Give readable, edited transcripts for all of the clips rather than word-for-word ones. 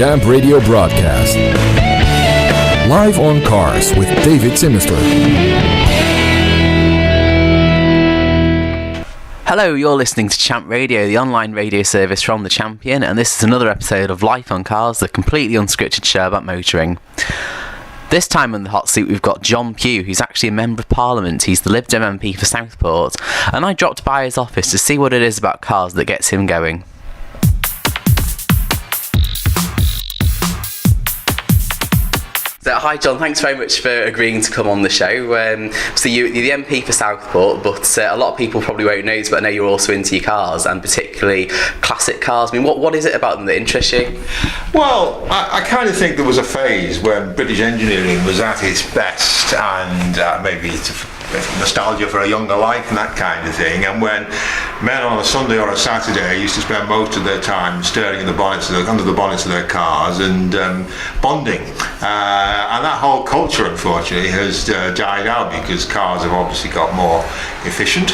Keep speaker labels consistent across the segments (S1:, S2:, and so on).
S1: Champ Radio broadcast. Live on Cars with David Simister.
S2: Hello, you're listening to Champ Radio, the online radio service from the Champion, and this is another episode of Life on Cars, the completely unscripted show about motoring. This time on the hot seat we've got John Pugh, who's actually a Member of Parliament. He's the Lib Dem MP for Southport, and I dropped by his office to see what it is about cars that gets him going. So, hi John, thanks very much for agreeing to come on the show. So you're the MP for Southport, but a lot of people probably won't know, but I know you're also into your cars, and particularly classic cars. I mean, what is it about them that interests you?
S3: Well, I kind of think there was a phase when British engineering was at its best, and maybe it's nostalgia for a younger life and that kind of thing, and when men on a Sunday or a Saturday used to spend most of their time staring in under the bonnets of their cars and bonding, and that whole culture unfortunately has died out because cars have obviously got more efficient,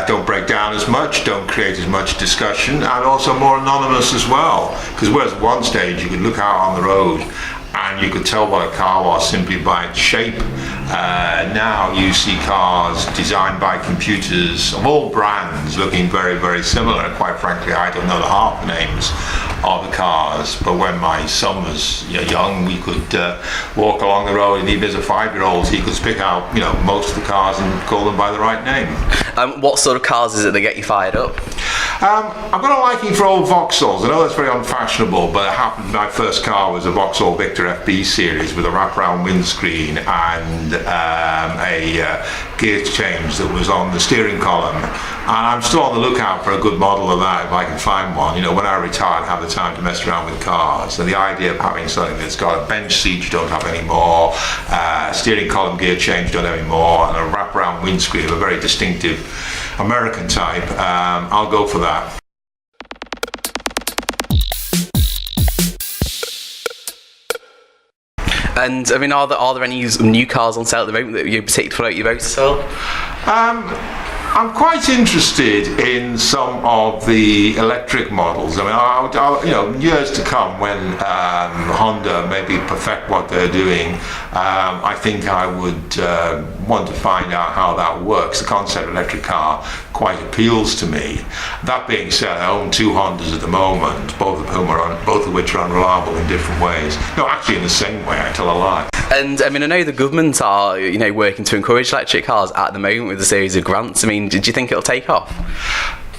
S3: don't break down as much, don't create as much discussion, and also more anonymous as well, because whereas at one stage you could look out on the road and you could tell what a car was simply by its shape. Now you see cars designed by computers of all brands looking very, very similar. Quite frankly, I don't know the half names of the cars, but when my son was young, we could walk along the road, and even as a 5-year-old, he could pick out most of the cars and call them by the right name.
S2: What sort of cars is it that get you fired up?
S3: I've got a liking for old Vauxhalls. I know that's very unfashionable, but it happened. My first car was a Vauxhall Victor FB series with a wraparound windscreen and a gear change that was on the steering column. And I'm still on the lookout for a good model of that if I can find one. When I retire, I have the time to mess around with cars. And the idea of having something that's got a bench seat you don't have anymore, steering column gear change you don't have anymore, and a wraparound windscreen of a very distinctive American type, I'll go for that.
S2: And I mean, are there any new cars on sale at the moment that you particularly float your boat at all?
S3: I'm quite interested in some of the electric models. I mean, years to come when Honda maybe perfect what they're doing, I think I would want to find out how that works. The concept of electric car quite appeals to me. That being said, I own 2 Hondas at the moment, both of which are unreliable in different ways. No, actually in the same way. I tell a lie.
S2: And I mean, I know the government are, working to encourage electric cars at the moment with a series of grants. I mean, do you think it'll take off?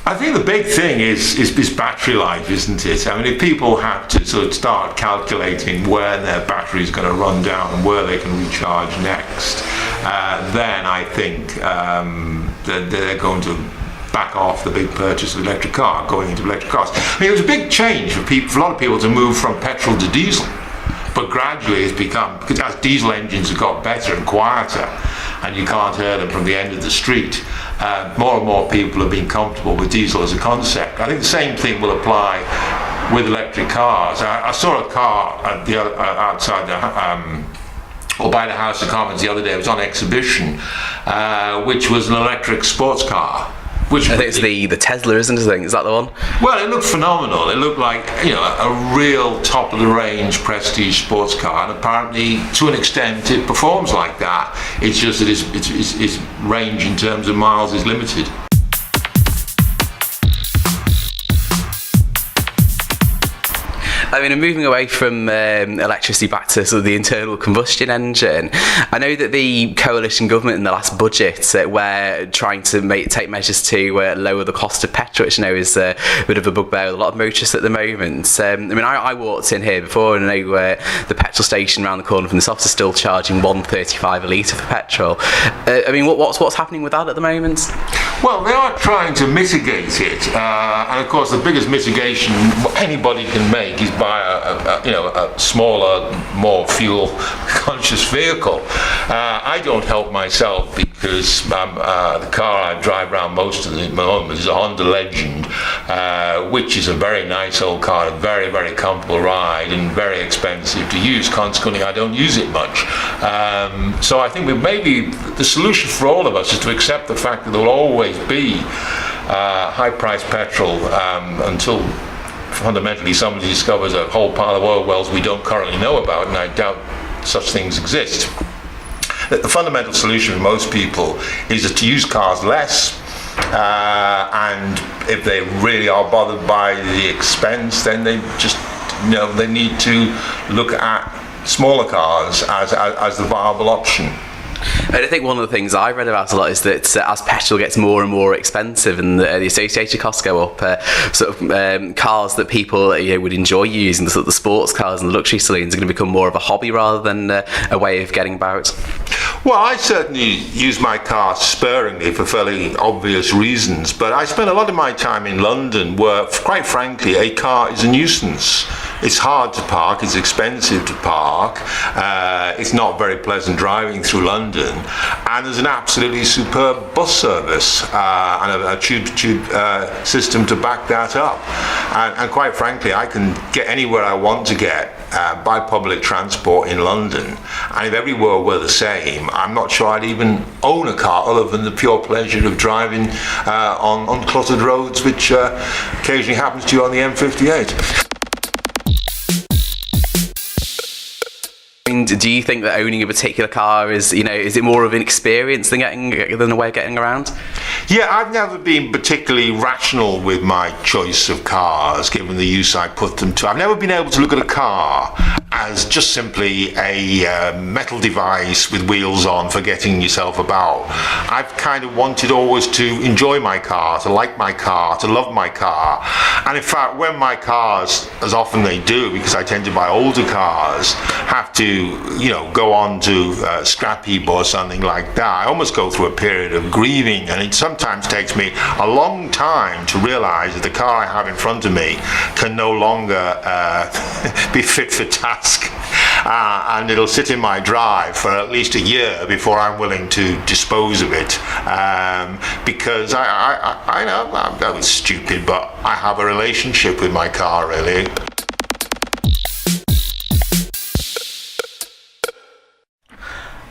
S3: I think the big thing is battery life, isn't it? I mean, if people have to sort of start calculating where their battery is going to run down and where they can recharge next, then I think that they're going to back off the big purchase of electric car, going into electric cars. I mean, it was a big change for a lot of people to move from petrol to diesel. But gradually it's become, because as diesel engines have got better and quieter and you can't hear them from the end of the street, more and more people have been comfortable with diesel as a concept. I think the same thing will apply with electric cars. I saw a car at the outside or by the House of Commons the other day. It was on exhibition, which was an electric sports car. Which
S2: I think it's the Tesla, isn't it? Is that the one?
S3: Well, it looked phenomenal. It looked like a real top of the range prestige sports car, and apparently to an extent it performs like that. It's just that its range in terms of miles is limited.
S2: I mean, moving away from electricity back to sort of the internal combustion engine, I know that the coalition government in the last budget were trying to take measures to lower the cost of petrol, which I know is a bit of a bugbear with a lot of motorists at the moment. I mean, I walked in here before and I know the petrol station around the corner from this office is still charging $1.35 a litre for petrol. I mean, what's happening with that at the moment?
S3: Well, they are trying to mitigate it, and of course the biggest mitigation anybody can make is buy a smaller, more fuel-conscious vehicle. I don't help myself because the car I drive around most of the moment is a Honda Legend, which is a very nice old car, a very, very comfortable ride and very expensive to use. Consequently, I don't use it much. So I think maybe the solution for all of us is to accept the fact that there will always be high-priced petrol until fundamentally somebody discovers a whole pile of oil wells we don't currently know about, and I doubt such things exist. The fundamental solution for most people is to use cars less, and if they really are bothered by the expense, then they just they need to look at smaller cars as the viable option.
S2: And I think one of the things I've read about a lot is that as petrol gets more and more expensive and the associated costs go up, cars that people would enjoy using, the sports cars and the luxury saloons, are going to become more of a hobby rather than a way of getting about.
S3: Well, I certainly use my car sparingly for fairly obvious reasons, but I spend a lot of my time in London where, quite frankly, a car is a nuisance. It's hard to park, it's expensive to park, it's not very pleasant driving through London, and there's an absolutely superb bus service and a tube system to back that up. And quite frankly, I can get anywhere I want to get by public transport in London, and if everywhere were the same, I'm not sure I'd even own a car other than the pure pleasure of driving on uncluttered roads, which occasionally happens to you on the M58.
S2: Do you think that owning a particular car is it more of an experience than a way of getting around?
S3: Yeah, I've never been particularly rational with my choice of cars, given the use I put them to. I've never been able to look at a car as just simply a metal device with wheels on for getting yourself about. I've kind of wanted always to enjoy my car, to like my car, to love my car. And in fact, when my cars, as often they do, because I tend to buy older cars, have to go on to scrap heap or something like that, I almost go through a period of grieving, and it sometimes takes me a long time to realise that the car I have in front of me can no longer be fit for task. And it'll sit in my drive for at least a year before I'm willing to dispose of it, because I know that was stupid, but I have a relationship with my car, really.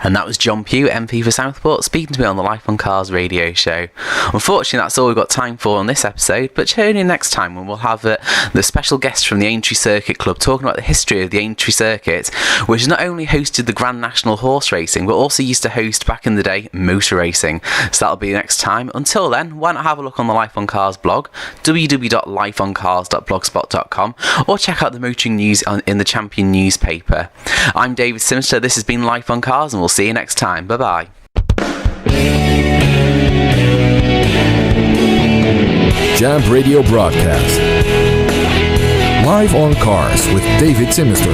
S2: And that was John Pugh, MP for Southport, speaking to me on the Life on Cars radio show. Unfortunately, that's all we've got time for on this episode, but tune in next time when we'll have the special guest from the Aintree Circuit Club talking about the history of the Aintree Circuit, which has not only hosted the Grand National Horse Racing, but also used to host, back in the day, motor racing. So that'll be next time. Until then, why not have a look on the Life on Cars blog, www.lifeoncars.blogspot.com, or check out the motoring news in the Champion newspaper. I'm David Simister, this has been Life on Cars, and we'll see you next time. Bye-bye.
S1: Jam Radio broadcast. Live on Cars with David Simister.